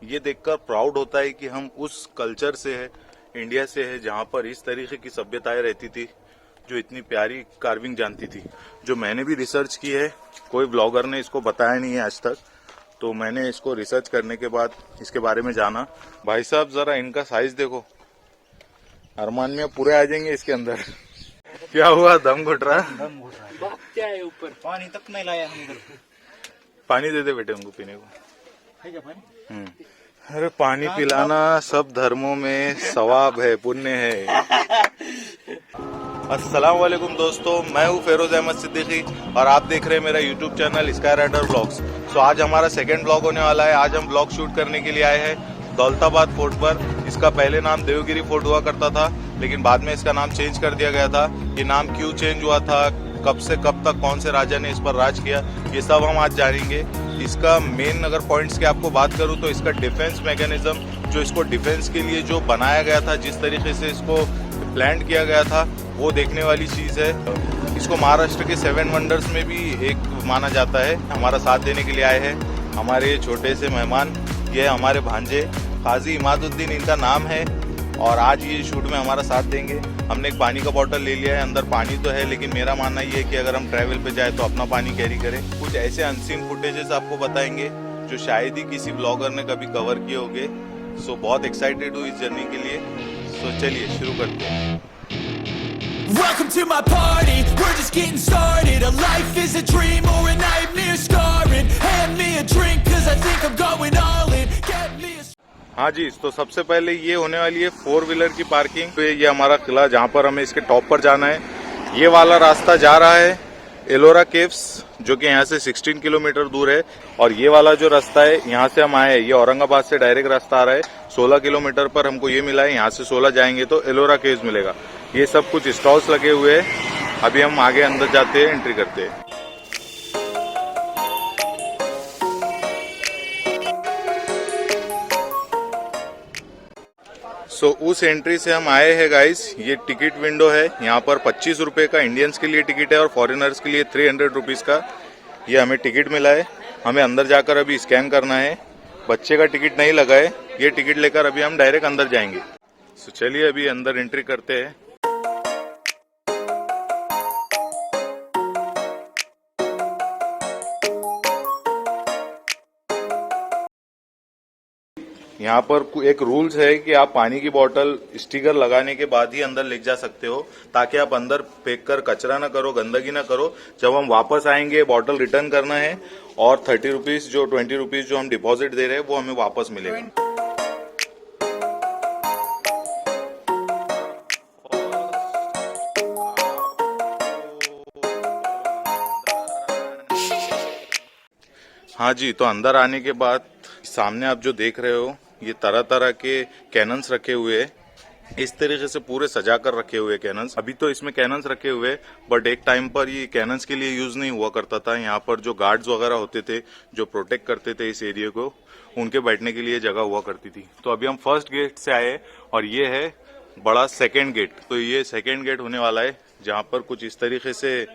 ये देखकर प्राउड होता है कि हम उस कल्चर से है, इंडिया से है, जहाँ पर इस तरीके की सभ्यताएं रहती थी, जो इतनी प्यारी कार्विंग जानती थी। जो मैंने भी रिसर्च की है, कोई ब्लॉगर ने इसको बताया नहीं है आज तक, तो मैंने इसको रिसर्च करने के बाद इसके बारे में जाना। भाई साहब जरा इनका साइज देखो, अरमान में पूरे आ जाएंगे इसके अंदर। क्या हुआ, दम घुट रहा? दम घुट रहा है। क्या है ऊपर, पानी तक नहीं लाया हम। पानी दे दे बेटे उनको पीने को। है क्या पानी? अरे पानी पिलाना सब धर्मों में सवाब है, पुण्य है। अस्सलाम वालेकुम दोस्तों, मैं हूँ फेरोज अहमद सिद्दीकी और आप देख रहे हैं मेरा YouTube channel Sky Rider Blogs. तो आज हमारा सेकंड ब्लॉग होने वाला है। आज हम ब्लॉग शूट करने के लिए आए हैं दौलताबाद फोर्ट पर। इसका पहले नाम देवगिरी फोर्ट हुआ करता था, लेकिन बाद में इसका नाम चेंज कर दिया गया था। ये नाम क्यों चेंज हुआ था, कब से कब तक कौन से राजा ने इस पर राज किया, ये सब हम आज जानेंगे। इसका मेन अगर पॉइंट्स की आपको बात करूं तो इसका डिफेंस मैकेनिज्म, जो इसको डिफेंस के लिए जो बनाया गया था, जिस तरीके से इसको प्लान किया गया था, वो देखने वाली चीज़ है। इसको महाराष्ट्र के 7 वंडर्स में भी एक माना जाता है। हमारा साथ देने के लिए आए हैं हमारे छोटे से मेहमान, ये हमारे भांजे काजी इमादुद्दीन इनका नाम है, और आज ये शूट में हमारा साथ देंगे। हमने एक पानी का बॉटल ले लिया है, अंदर पानी तो है, लेकिन मेरा मानना ये है कि अगर हम ट्रैवल पे जाए तो अपना पानी कैरी करें। कुछ ऐसे अनसीन फुटेजेस आपको बताएंगे जो शायद ही किसी ब्लॉगर ने कभी कवर किए होंगे। सो बहुत एक्साइटेड हूँ इस जर्नी के लिए। सो चलिए शुरू करते हैं। Welcome to my party, we're just getting started. A life is a dream or a nightmare scarring. Hand me a drink cause I think I'm going all in. Get me a... हाँ जी, तो सबसे पहले ये होने वाली है 4 wheeler की parking. तो ये हमारा किला, जहाँ पर हमें इसके टॉप पर जाना है। ये वाला रास्ता जा रहा है एलोरा केव्स, जो कि यहाँ से 16 किलोमीटर दूर है। और ये वाला जो रास्ता है, यहाँ से हम आए हैं, ये औरंगाबाद से डायरेक्ट रास्ता आ रहा है। 16 किलोमीटर पर हमको ये मिला है। यहाँ से 16 जाएंगे तो एलोरा केव्स मिलेगा। ये सब कुछ स्टॉल्स लगे हुए हैं। अभी हम आगे अंदर जाते हैं, एंट्री करते हैं। सो उस एंट्री से हम आए हैं गाइस। ये टिकट विंडो है, यहाँ पर 25 रुपए का इंडियंस के लिए टिकट है और फॉरेनर्स के लिए 300 रुपीज का ये हमें टिकट मिला है। हमें अंदर जाकर अभी स्कैन करना है। बच्चे का टिकट नहीं लगा है। ये टिकट लेकर अभी हम डायरेक्ट अंदर जाएंगे। सो चलिए अभी अंदर एंट्री करते हैं। यहाँ पर एक रूल्स है कि आप पानी की बोतल स्टिकर लगाने के बाद ही अंदर ले जा सकते हो, ताकि आप अंदर फेंक कर कचरा ना करो, गंदगी ना करो। जब हम वापस आएंगे बोतल रिटर्न करना है, और 30 रुपीज जो 20 रुपीज जो हम डिपॉजिट दे रहे हैं वो हमें वापस मिलेगा। हाँ जी, तो अंदर आने के बाद सामने आप जो देख रहे हो, ये तरह तरह के कैनन्स रखे हुए हैं। इस तरीके से पूरे सजा कर रखे हुए कैनन्स। अभी तो इसमें कैनन्स रखे हुए, बट एक टाइम पर ये कैनन्स के लिए यूज नहीं हुआ करता था। यहाँ पर जो गार्ड्स वगैरह होते थे, जो प्रोटेक्ट करते थे इस एरिया को, उनके बैठने के लिए जगह हुआ करती थी। तो अभी हम फर्स्ट गेट से आए और ये है बड़ा सेकेंड गेट। तो ये सेकेंड गेट होने वाला है, जहाँ पर कुछ इस तरीके से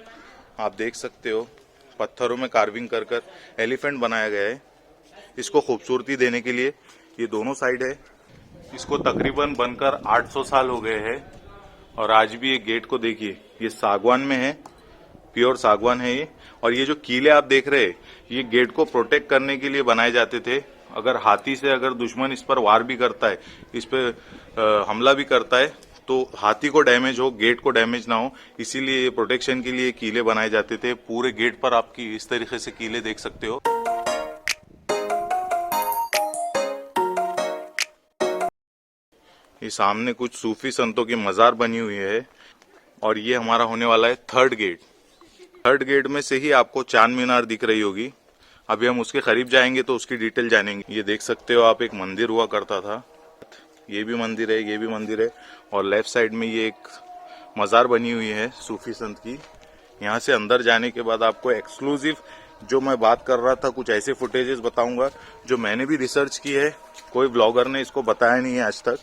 आप देख सकते हो, पत्थरों में कार्विंग कर कर एलिफेंट बनाया गया है, इसको खूबसूरती देने के लिए। ये दोनों साइड है। इसको तकरीबन बनकर 800 साल हो गए हैं, और आज भी ये गेट को देखिए, ये सागवान में है, प्योर सागवान है ये। और ये जो कीले आप देख रहे हैं, ये गेट को प्रोटेक्ट करने के लिए बनाए जाते थे। अगर हाथी से अगर दुश्मन इस पर वार भी करता है, इस पे हमला भी करता है, तो हाथी को डैमेज हो, गेट को डैमेज ना हो, इसीलिए ये प्रोटेक्शन के लिए कीले बनाए जाते थे। पूरे गेट पर आपकी इस तरीके से कीले देख सकते हो। ये सामने कुछ सूफी संतों की मजार बनी हुई है, और ये हमारा होने वाला है थर्ड गेट। थर्ड गेट में से ही आपको चांद मीनार दिख रही होगी। अभी हम उसके करीब जाएंगे तो उसकी डिटेल जानेंगे। ये देख सकते हो आप, एक मंदिर हुआ करता था। ये भी मंदिर है, ये भी मंदिर है, और लेफ्ट साइड में ये एक मजार बनी हुई है सूफी संत की। यहाँ से अंदर जाने के बाद आपको एक्सक्लूसिव जो मैं बात कर रहा था, कुछ ऐसे फुटेजेस बताऊंगा जो मैंने भी रिसर्च की है, कोई ब्लॉगर ने इसको बताया नहीं है आज तक।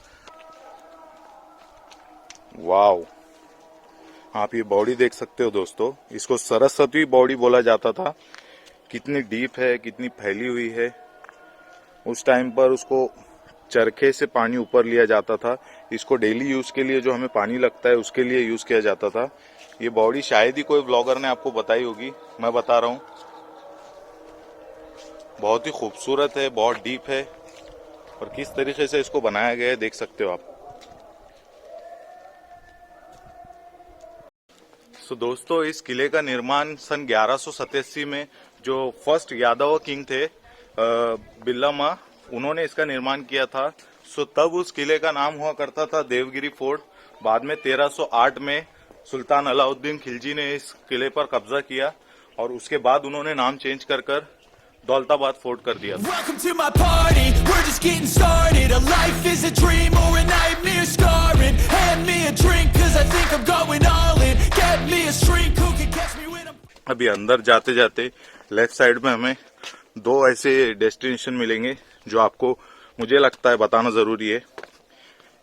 वाव, आप ये बॉडी देख सकते हो दोस्तों, इसको सरस्वती बॉडी बोला जाता था। कितनी डीप है, कितनी फैली हुई है। उस टाइम पर उसको चरखे से पानी ऊपर लिया जाता था। इसको डेली यूज के लिए जो हमें पानी लगता है उसके लिए यूज किया जाता था। ये बॉडी शायद ही कोई ब्लॉगर ने आपको बताई होगी, मैं बता रहा हूँ। बहुत ही खूबसूरत है, बहुत डीप है और किस तरीके से इसको बनाया गया है देख सकते हो आप। तो दोस्तों, इस किले का निर्माण सन 1187 में जो फर्स्ट यादव किंग थे बिल्लामा, उन्होंने इसका निर्माण किया था। सो तब उस किले का नाम हुआ करता था देवगिरी फोर्ट। बाद में 1308 में सुल्तान अलाउद्दीन खिलजी ने इस किले पर कब्जा किया और उसके बाद उन्होंने नाम चेंज कर दौलताबाद फोर्ट कर दिया। Welcome to my party, we're just getting started. A life is a dream or a nightmare scarring. Hand me a drink cause I think I'm going all in. Get me a shrink who can catch me when I'm... अभी अंदर जाते जाते left side में हमें दो ऐसे destination मिलेंगे जो आपको मुझे लगता है बताना जरूरी है।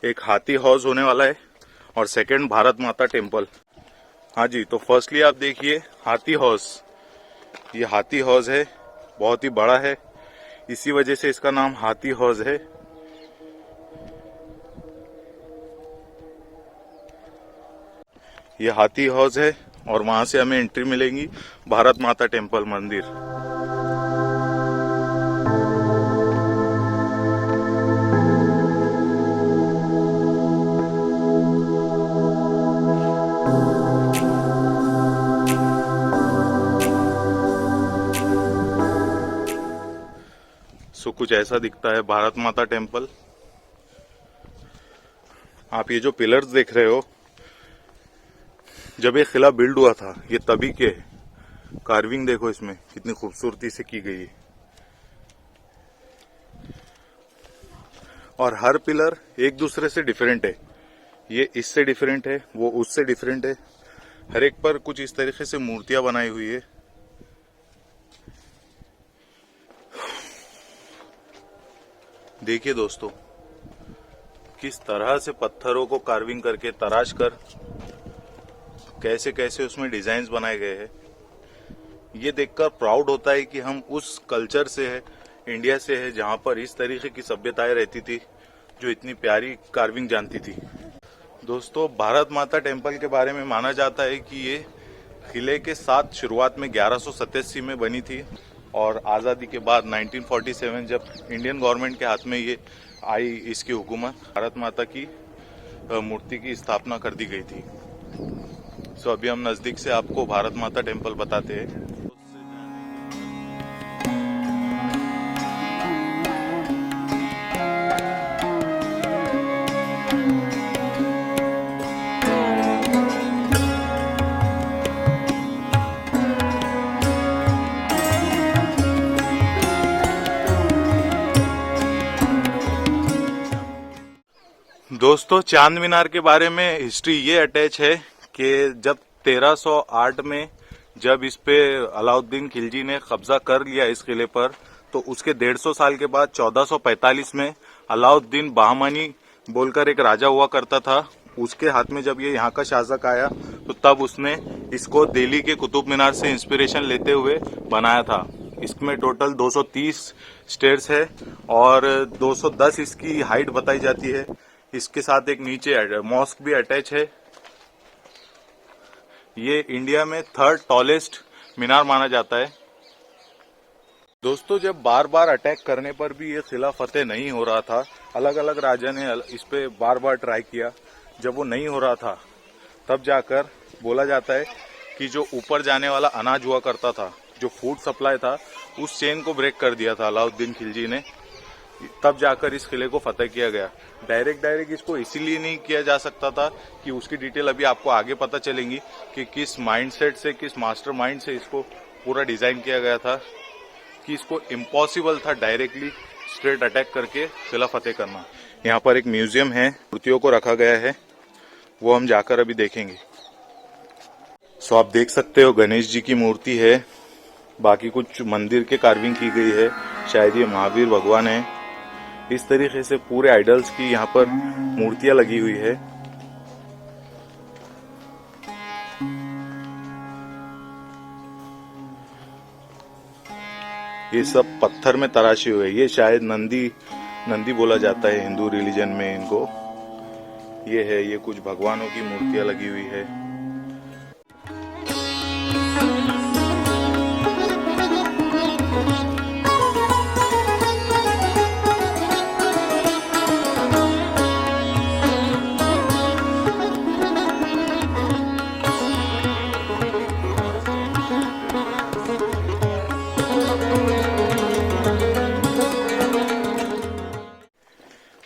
एक हाथी हाउस होने वाला है और सेकंड भारत माता टेम्पल। हाँ जी, तो फर्स्टली आप देखिए हाथी हाउस। ये हाथी हाउस है, बहुत ही बड़ा है, इसी वजह से इसका नाम हाथी हाउस है। ये हाथी हाउस है और वहां से हमें एंट्री मिलेगी भारत माता टेम्पल मंदिर। सो कुछ ऐसा दिखता है भारत माता टेम्पल। आप ये जो पिलर्स देख रहे हो, जब ये किला बिल्ड हुआ था ये तभी के कार्विंग देखो इसमें कितनी खूबसूरती से की गई है। और हर पिलर एक दूसरे से डिफरेंट है। ये इससे डिफरेंट है, वो उससे डिफरेंट है। हर एक पर कुछ इस तरीके से मूर्तियां बनाई हुई है। देखिए दोस्तों, किस तरह से पत्थरों को कार्विंग करके तराश कर कैसे कैसे उसमें डिजाइन्स बनाए गए हैं। ये देखकर प्राउड होता है कि हम उस कल्चर से है, इंडिया से है, जहां पर इस तरीके की सभ्यताएं रहती थी जो इतनी प्यारी कार्विंग जानती थी। दोस्तों, भारत माता टेम्पल के बारे में माना जाता है कि ये किले के साथ शुरुआत में 1187 में बनी थी और आज़ादी के बाद 1947 जब इंडियन गवर्नमेंट के हाथ में ये आई इसकी हुकूमत, भारत माता की मूर्ति की स्थापना कर दी गई थी। सो अभी हम नजदीक से आपको भारत माता टेम्पल बताते हैं। दोस्तों, चांद मीनार के बारे में हिस्ट्री ये अटैच है कि जब 1308 में जब इस पे अलाउद्दीन खिलजी ने कब्जा कर लिया इस किले पर, तो उसके 150 साल के बाद 1445 में अलाउद्दीन बहमानी बोलकर एक राजा हुआ करता था, उसके हाथ में जब ये यहाँ का शासक आया तो तब उसने इसको दिल्ली के कुतुब मीनार से इंस्पिरेशन लेते हुए बनाया था। इसमें टोटल 230 स्टेयर्स है और 210 इसकी हाइट बताई जाती है। इसके साथ एक नीचे मॉस्क भी अटैच है। ये इंडिया में 3rd टॉलेस्ट मीनार माना जाता है। दोस्तों, जब बार बार अटैक करने पर भी ये किला फतेह नहीं हो रहा था, अलग अलग राजा ने इस पे बार बार ट्राई किया, जब वो नहीं हो रहा था तब जाकर बोला जाता है कि जो ऊपर जाने वाला अनाज हुआ करता था, जो फूड सप्लाई था, उस चेन को ब्रेक कर दिया था अलाउद्दीन खिलजी ने, तब जाकर इस किले को फतेह किया गया। डायरेक्ट इसको इसीलिए नहीं किया जा सकता था कि उसकी डिटेल अभी आपको आगे पता चलेंगी कि किस माइंडसेट से, किस मास्टर माइंड से इसको पूरा डिजाइन किया गया था, कि इसको इम्पॉसिबल था डायरेक्टली स्ट्रेट अटैक करके किला फतेह करना। यहाँ पर एक म्यूजियम है, मूर्तियों को रखा गया है, वो हम जाकर अभी देखेंगे। सो आप देख सकते हो गणेश जी की मूर्ति है, बाकी कुछ मंदिर के कार्विंग की गई है, शायद ये महावीर भगवान है। इस तरीके से पूरे आइडल्स की यहाँ पर मूर्तियां लगी हुई है। ये सब पत्थर में तराशी हुए, ये शायद नंदी बोला जाता है हिंदू रिलीजन में इनको। ये है, ये कुछ भगवानों की मूर्तियां लगी हुई है।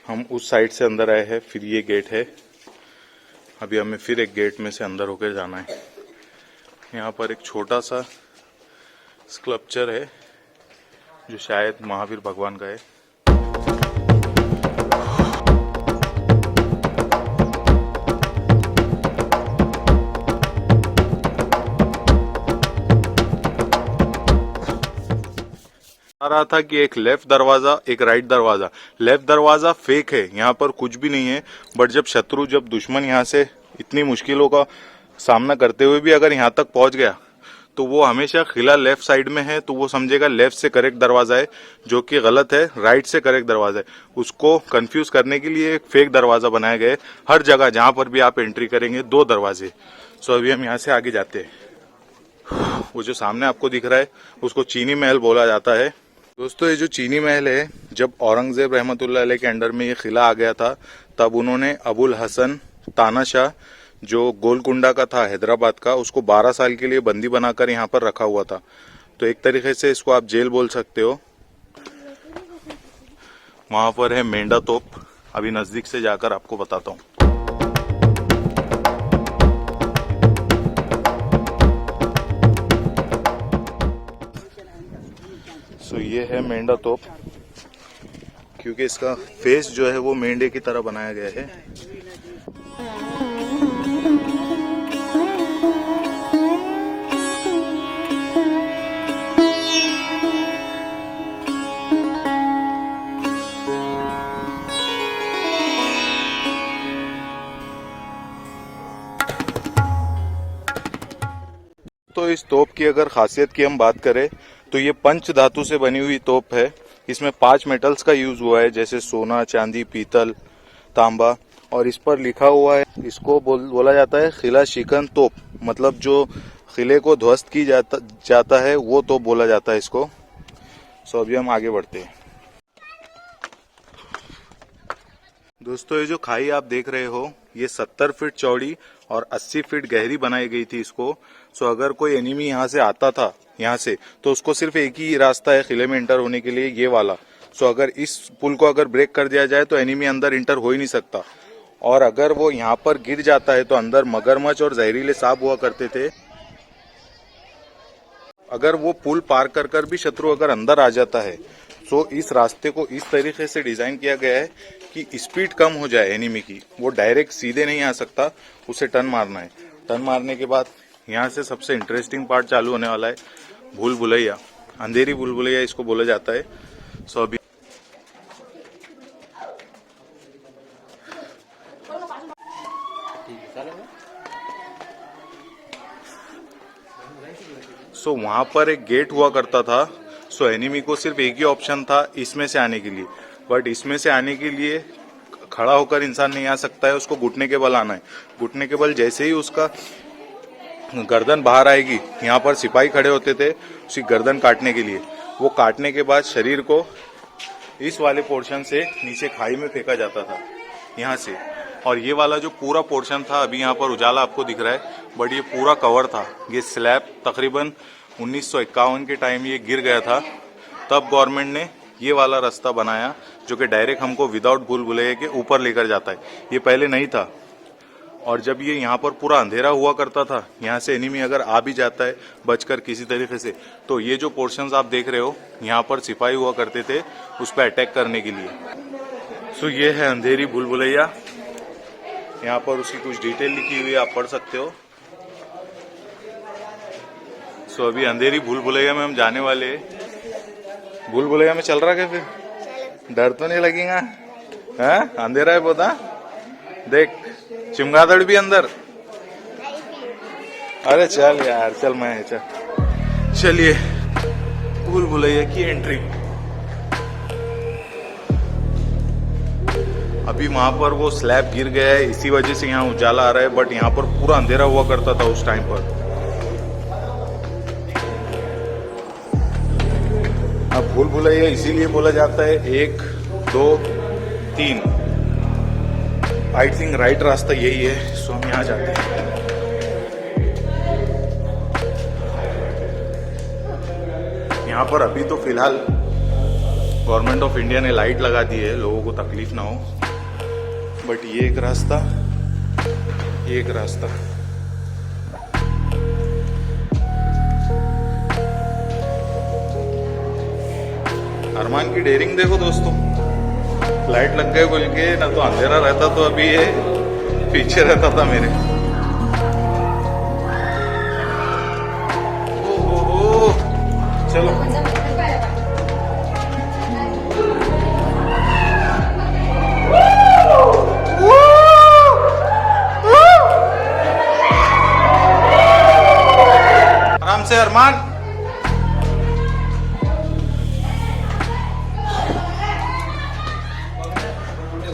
हम उस साइड से अंदर आए हैं, फिर ये गेट है। अभी हमें फिर एक गेट में से अंदर होकर जाना है। यहाँ पर एक छोटा सा स्कल्पचर है जो शायद महावीर भगवान का है। आ रहा था कि एक लेफ्ट दरवाजा एक राइट दरवाजा। लेफ्ट दरवाजा फेक है, यहाँ पर कुछ भी नहीं है। बट जब दुश्मन यहाँ से इतनी मुश्किलों का सामना करते हुए भी अगर यहाँ तक पहुंच गया तो वो हमेशा किला लेफ्ट साइड में है, तो वो समझेगा लेफ्ट से करेक्ट दरवाजा है, जो कि गलत है। राइट से करेक्ट दरवाजा है। उसको कंफ्यूज करने के लिए एक फेक दरवाजा बनाया गया है। हर जगह जहां पर भी आप एंट्री करेंगे 2 दरवाजे। सो अभी हम यहाँ से आगे जाते हैं। वो जो सामने आपको दिख रहा है उसको चीनी महल बोला जाता है। दोस्तों, ये जो चीनी महल है, जब औरंगजेब रहमतुल्लाह अलैह के अंडर में ये किला आ गया था, तब उन्होंने अबुल हसन तानाशाह जो गोलकुंडा का था हैदराबाद का, उसको 12 साल के लिए बंदी बनाकर यहाँ पर रखा हुआ था। तो एक तरीके से इसको आप जेल बोल सकते हो। वहां पर है मेंढा तोप, अभी नजदीक से जाकर आपको बताता हूँ। तो ये है मेंढा तोप, क्योंकि इसका फेस जो है वो मेंढे की तरह बनाया गया है। तो इस तोप की अगर खासियत की हम बात करें तो ये पंच धातु से बनी हुई तोप है। इसमें 5 मेटल्स का यूज हुआ है, जैसे सोना, चांदी, पीतल, तांबा। और इस पर लिखा हुआ है, इसको बोला जाता है किला शिकन तोप, मतलब जो किले को ध्वस्त की जाता है वो तोप बोला जाता है इसको। सो अभी हम आगे बढ़ते हैं। दोस्तों, ये जो खाई आप देख रहे हो, ये 70 फीट चौड़ी और 80 फीट गहरी बनाई गई थी इसको। सो अगर कोई एनिमी यहाँ से आता था यहाँ से, तो उसको सिर्फ एक ही रास्ता है किले में एंटर होने के लिए, ये वाला। सो अगर इस पुल को अगर ब्रेक कर दिया जाए तो एनिमी अंदर एंटर हो ही नहीं सकता। और अगर वो यहाँ पर गिर जाता है तो अंदर मगरमच्छ और जहरीले सांप हुआ करते थे। अगर वो पुल पार कर भी शत्रु अगर अंदर आ जाता है, तो इस रास्ते को इस तरीके से डिजाइन किया गया है कि स्पीड कम हो जाए एनिमी की। वो डायरेक्ट सीधे नहीं आ सकता, उसे टर्न मारना है। टर्न मारने के बाद यहाँ से सबसे इंटरेस्टिंग पार्ट चालू होने वाला है, भूल भुलैया। अंधेरी भूल भुलैया इसको बोला जाता है। सो अभी वहां पर एक गेट हुआ करता था। सो एनिमी को सिर्फ एक ही ऑप्शन था इसमें से आने के लिए। बट इसमें से आने के लिए खड़ा होकर इंसान नहीं आ सकता है, उसको घुटने के बल आना है। घुटने के बल जैसे ही उसका गर्दन बाहर आएगी, यहाँ पर सिपाही खड़े होते थे उसकी गर्दन काटने के लिए। वो काटने के बाद शरीर को इस वाले पोर्शन से नीचे खाई में फेंका जाता था यहाँ से। और ये वाला जो पूरा पोर्शन था, अभी यहाँ पर उजाला आपको दिख रहा है, बट ये पूरा कवर था। ये स्लैब तकरीबन 1951 के टाइम ये गिर गया था। तब गवर्नमेंट ने ये वाला रास्ता बनाया जो कि डायरेक्ट हमको विदाउट भूल भुलैया के ऊपर लेकर जाता है। ये पहले नहीं था। और जब ये यहाँ पर पूरा अंधेरा हुआ करता था, यहाँ से एनिमी अगर आ भी जाता है बचकर किसी तरीके से, तो ये जो पोर्शंस आप देख रहे हो, यहाँ पर सिपाही हुआ करते थे उस पर अटैक करने के लिए। सो ये है अंधेरी भूल भुलैया। यहाँ पर उसकी कुछ डिटेल लिखी हुई है, आप पढ़ सकते हो। सो अभी अंधेरी भूल भुलैया में हम जाने वाले हैं। भूल भुलैया में चल रहा है फिर? डर तो नहीं लगेगा? हाँ, अंधेरा है बहुत। देख, चिमगादड़ भी अंदर। अरे चल यार, चल मैं चल। चलिए भूल भुलैया की एंट्री। अभी वहां पर वो स्लैब गिर गया है, इसी वजह से यहाँ उजाला आ रहा है, बट यहाँ पर पूरा अंधेरा हुआ करता था उस टाइम पर। अब भूल भुलैया इसीलिए बोला जाता है 1 2 3। आई थिंक राइट रास्ता यही है, सो हम यहाँ जाते हैं। यहाँ पर अभी तो फिलहाल गवर्नमेंट ऑफ इंडिया ने लाइट लगा दी है, लोगों को तकलीफ ना हो, बट ये एक रास्ता, ये एक रास्ता। अरमान की डेयरिंग देखो दोस्तों, लाइट लग गए बोल के, ना तो अंधेरा रहता तो अभी ये पीछे रहता था मेरे। ओहो, चलो आराम से अरमान।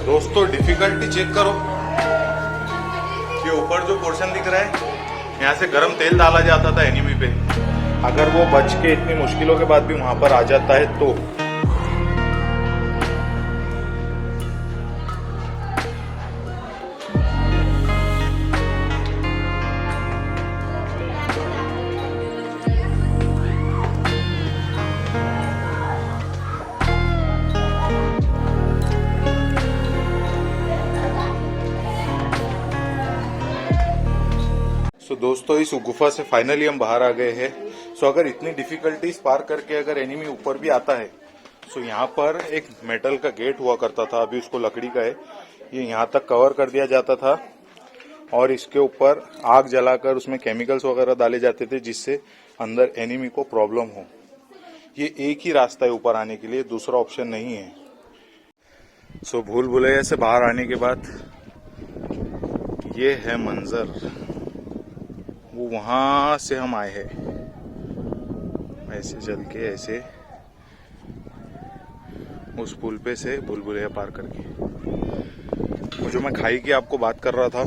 दोस्तों डिफिकल्टी चेक करो, ये ऊपर जो पोर्शन दिख रहा है, यहाँ से गरम तेल डाला जाता था एनिमी पे। अगर वो बच के इतनी मुश्किलों के बाद भी वहां पर आ जाता है तो दोस्तों इस गुफा से फाइनली हम बाहर आ गए हैं। सो अगर इतनी डिफिकल्टीज पार करके अगर एनिमी ऊपर भी आता है, सो यहाँ पर एक मेटल का गेट हुआ करता था, अभी उसको लकड़ी का है, ये यहाँ तक कवर कर दिया जाता था और इसके ऊपर आग जलाकर उसमें केमिकल्स वगैरह डाले जाते थे जिससे अंदर एनिमी को प्रॉब्लम हो। ये एक ही रास्ता है ऊपर आने के लिए, दूसरा ऑप्शन नहीं है। सो भूल भुलैया से बाहर आने के बाद ये है मंजर, वो वहां से हम आए हैं, ऐसे चल के ऐसे उस पुल पे से भूल भुलैया पार करके। वो जो मैं खाई की आपको बात कर रहा था,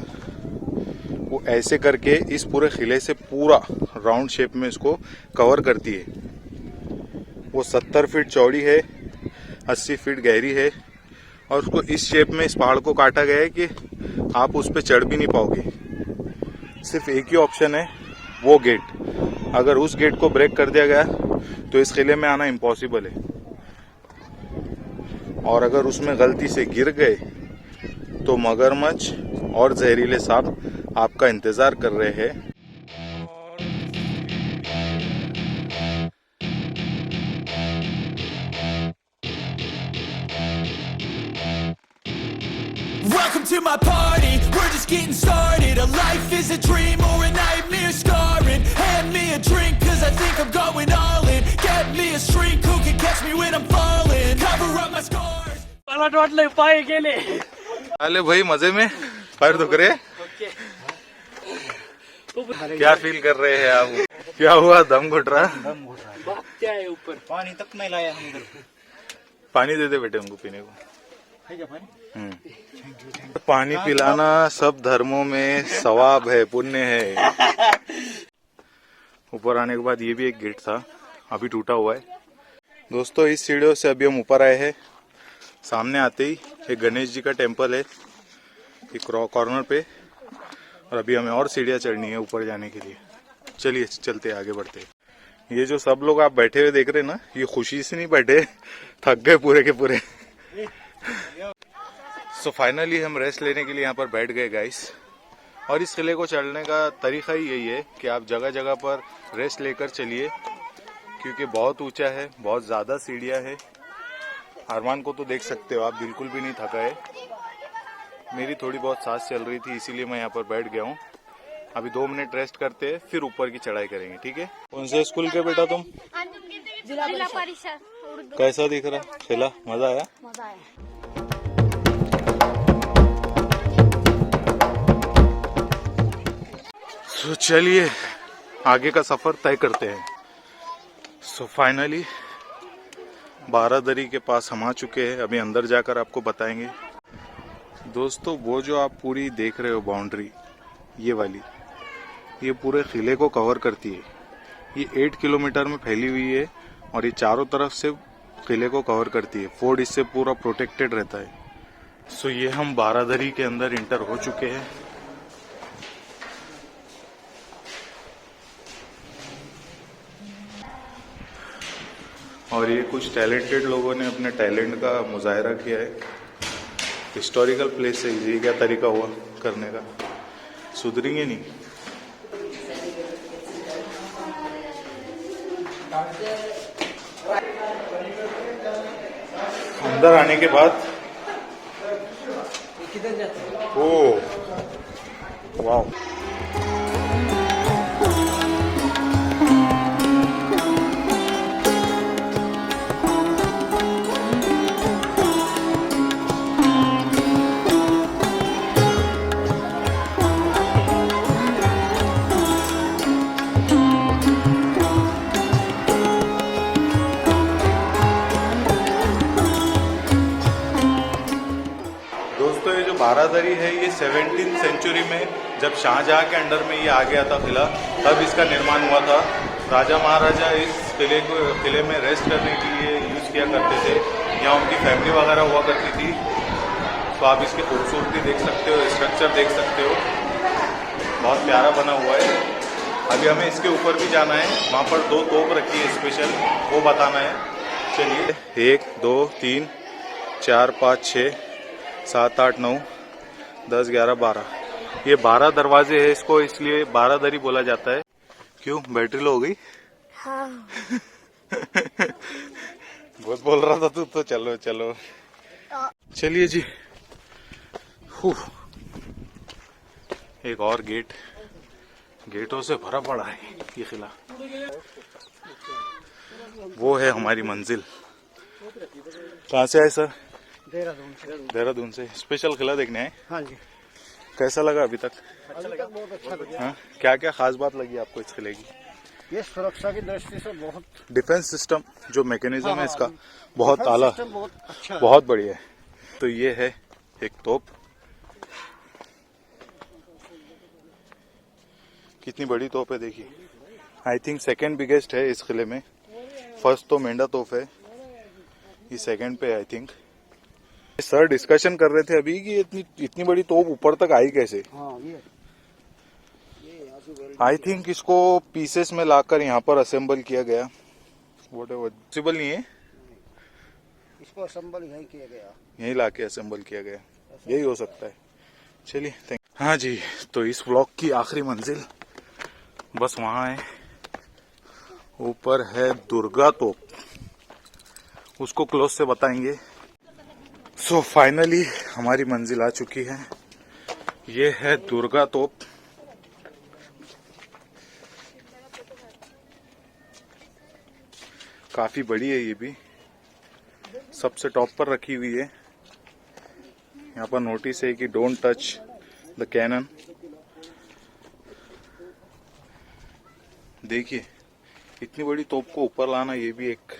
वो ऐसे करके इस पूरे किले से पूरा राउंड शेप में इसको कवर करती है। वो 70 फीट चौड़ी है, 80 फीट गहरी है और उसको इस शेप में इस पहाड़ को काटा गया है कि आप उस पर चढ़ भी नहीं पाओगे। सिर्फ एक ही ऑप्शन है, वो गेट। अगर उस गेट को ब्रेक कर दिया गया तो इस किले में आना इम्पॉसिबल है, और अगर उसमें गलती से गिर गए तो मगरमच्छ और जहरीले सांप आपका इंतजार कर रहे हैं। Welcome to my party, we're just getting started. A life is a dream or a nightmare scarring. Hand me a drink cause I think I'm going all in. Get me a shrink who can catch me when I'm falling. Cover up my scars. मला वाटलं पाय गेले। अरे भाई मजे में पैर दुख रहे, क्या फील कर रहे हैं आप? क्या हुआ, दम घुट रहा? भागते आए ऊपर, पानी तक नहीं लाया हम इधर। पानी दे दे बेटे उनको पीने को। है क्या पानी? पानी पिलाना सब धर्मों में सवाब है, पुण्य है। ऊपर आने के बाद ये भी एक गेट था, अभी टूटा हुआ है। दोस्तों इस सीढ़ियों से अभी हम ऊपर आए हैं। सामने आते ही एक गणेश जी का टेम्पल है एक कॉर्नर पे, और अभी हमें और सीढ़ियाँ चढ़नी है ऊपर जाने के लिए। चलिए चलते आगे बढ़ते। ये जो सब लोग आप बैठे हुए देख रहे हैं ना, ये खुशी से नहीं बैठे, थक गए पूरे के पूरे। सो फाइनली हम रेस्ट लेने के लिए यहाँ पर बैठ गए गाइस। और इस किले को चढ़ने का तरीका ही यही है कि आप जगह जगह पर रेस्ट लेकर चलिए, क्योंकि बहुत ऊंचा है, बहुत ज़्यादा सीढ़ियाँ है। अरमान को तो देख सकते हो आप, बिल्कुल भी नहीं थका है। मेरी थोड़ी बहुत सांस चल रही थी, इसीलिए मैं यहाँ पर बैठ गया हूँ। अभी 2 मिनट रेस्ट करते हैं, फिर ऊपर की चढ़ाई करेंगे, ठीक है? कौन से स्कूल के बेटा तुम? जिला परिषद। कैसा दिख रहा किला? मजा आया? मजा आया। तो चलिए आगे का सफर तय करते हैं। सो फाइनली बारादरी के पास हम आ चुके हैं। अभी अंदर जाकर आपको बताएंगे। दोस्तों वो जो आप पूरी देख रहे हो बाउंड्री, ये वाली, ये पूरे किले को कवर करती है। ये 8 किलोमीटर में फैली हुई है और ये चारों तरफ से किले को कवर करती है। फोर्ट इससे पूरा प्रोटेक्टेड रहता है। सो ये हम बारादरी के अंदर इंटर हो चुके हैं। और ये कुछ टैलेंटेड लोगों ने अपने टैलेंट का मुजाहरा किया है। हिस्टोरिकल प्लेस है, ये क्या तरीका हुआ करने का, सुधरेंगे नहीं। अंदर आने के बाद ओ वाह, बारादरी है ये 17वीं सेंचुरी में जब शाहजहां के अंडर में ये आ गया था किला, तब इसका निर्माण हुआ था। राजा महाराजा इस किले में रेस्ट करने के लिए यूज किया करते थे। यहाँ उनकी फैमिली वगैरह हुआ करती थी। तो आप इसकी खूबसूरती देख सकते हो, स्ट्रक्चर देख सकते हो, बहुत प्यारा बना हुआ है। अभी हमें इसके ऊपर भी जाना है, वहाँ पर 2 तोप रखी है स्पेशल, वो बताना है। चलिए 1 2 3 4 5 6 7 8 9 10 11 12, ये 12 दरवाजे है। इसको इसलिए बारादरी बोला जाता है। क्यों, बैटरी लो हो गई? हाँ। बहुत बोल रहा था तू तो। चलो चलो चलिए जी। एक और गेटों से भरा पड़ा है ये किला। वो है हमारी मंजिल। कहाँ से आए सर? देहरादून से स्पेशल किला देखने आए? हाँ जी। कैसा लगा अभी तक? बहुत अच्छा लगा। हाँ, क्या क्या खास बात लगी आपको इस किले की? ये सुरक्षा की दृष्टि से बहुत, डिफेंस सिस्टम जो मैकेनिज्म है इसका बहुत आला, बहुत अच्छा, बहुत बढ़िया है। तो ये है एक तोप, कितनी बड़ी तोप है देखिए। आई थिंक सेकेंड बिगेस्ट है इस किले में। फर्स्ट तो मेंढा तोप है, ये सेकेंड पे आई थिंक। सर डिस्कशन कर रहे थे अभी कि इतनी बड़ी तोप ऊपर तक आई कैसे। हाँ, ये आई थिंक इसको पीसेस में लाकर यहाँ पर असेंबल किया गया। व्हाटएवर, पॉसिबल नहीं है, इसको असेंबल यहीं किया गया, यहीं लाके असेंबल किया गया, यही हो सकता है। चलिए थैंक। हाँ जी, तो इस व्लॉग की आखिरी मंजिल बस वहाँ है, ऊपर है दुर्गा तोप, उसको क्लोज से बताएंगे। सो फाइनली हमारी मंजिल आ चुकी है। ये है दुर्गा तोप। काफी बड़ी है ये भी, सबसे टॉप पर रखी हुई है। यहाँ पर नोटिस है कि डोंट टच द कैनन। देखिए इतनी बड़ी तोप को ऊपर लाना, ये भी एक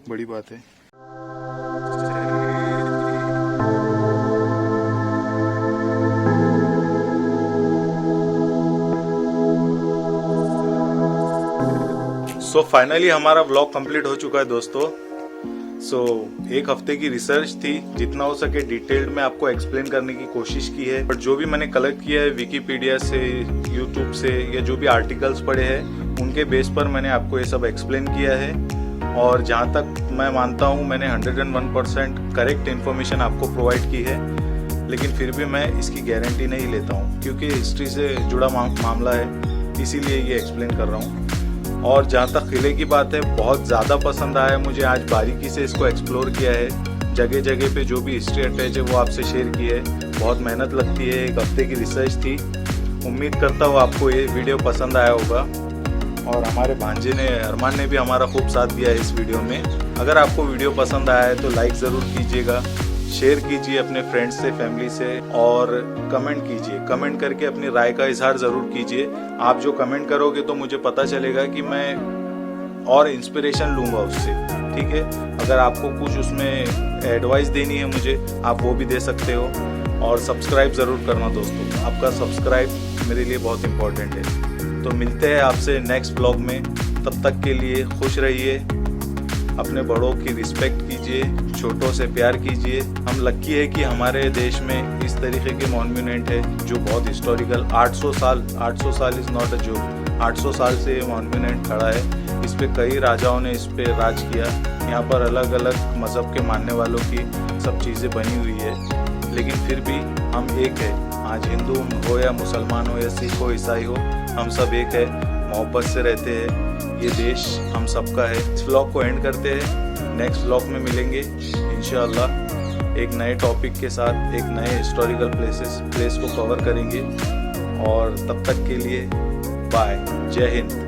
बड़ी बात है। सो फाइनली हमारा व्लॉग कंप्लीट हो चुका है दोस्तों। सो एक हफ्ते की रिसर्च थी, जितना हो सके डिटेल्ड में आपको एक्सप्लेन करने की कोशिश की है। बट जो भी मैंने कलेक्ट किया है विकिपीडिया से, यूट्यूब से, या जो भी आर्टिकल्स पढ़े हैं उनके बेस पर मैंने आपको ये सब एक्सप्लेन किया है। और जहाँ तक मैं मानता हूँ मैंने 101% करेक्ट इन्फॉर्मेशन आपको प्रोवाइड की है। लेकिन फिर भी मैं इसकी गारंटी नहीं लेता हूँ, क्योंकि हिस्ट्री से जुड़ा मामला है, इसीलिए ये एक्सप्लेन कर रहा हूँ। और जहाँ तक किले की बात है, बहुत ज़्यादा पसंद आया मुझे। आज बारीकी से इसको एक्सप्लोर किया है, जगह जगह पे जो भी हिस्ट्री अटैच है वो आपसे शेयर की है। बहुत मेहनत लगती है, एक हफ्ते की रिसर्च थी। उम्मीद करता हूँ आपको ये वीडियो पसंद आया होगा। और हमारे भांजे ने, अरमान ने भी हमारा खूब साथ दिया है इस वीडियो में। अगर आपको वीडियो पसंद आया है तो लाइक ज़रूर कीजिएगा, शेयर कीजिए अपने फ्रेंड्स से, फैमिली से, और कमेंट कीजिए। कमेंट करके अपनी राय का इजहार ज़रूर कीजिए। आप जो कमेंट करोगे तो मुझे पता चलेगा कि मैं और इंस्पिरेशन लूँगा उससे, ठीक है। अगर आपको कुछ उसमें एडवाइस देनी है मुझे, आप वो भी दे सकते हो। और सब्सक्राइब ज़रूर करना दोस्तों, आपका सब्सक्राइब मेरे लिए बहुत इम्पोर्टेंट है। तो मिलते हैं आपसे नेक्स्ट ब्लॉग में, तब तक के लिए खुश रहिए, अपने बड़ों की रिस्पेक्ट कीजिए, छोटों से प्यार कीजिए। हम लकी है कि हमारे देश में इस तरीके के मॉन्यूमेंट है जो बहुत हिस्टोरिकल 800 साल इज़ नॉट अ जोक। 800 साल से ये मॉन्यूमेंट खड़ा है। इस पे कई राजाओं ने इस पे राज किया। यहाँ पर अलग अलग मज़हब के मानने वालों की सब चीज़ें बनी हुई है, लेकिन फिर भी हम एक है। आज हिंदू हो या मुसलमान हो या सिख हो ईसाई हो, हम सब एक है, मोहब्बत से रहते हैं। ये देश हम सबका है। इस व्लॉग को एंड करते हैं, नेक्स्ट व्लॉग में मिलेंगे इंशाअल्लाह एक नए टॉपिक के साथ, एक नए हिस्टोरिकल प्लेस को कवर करेंगे। और तब तक के लिए बाय, जय हिंद।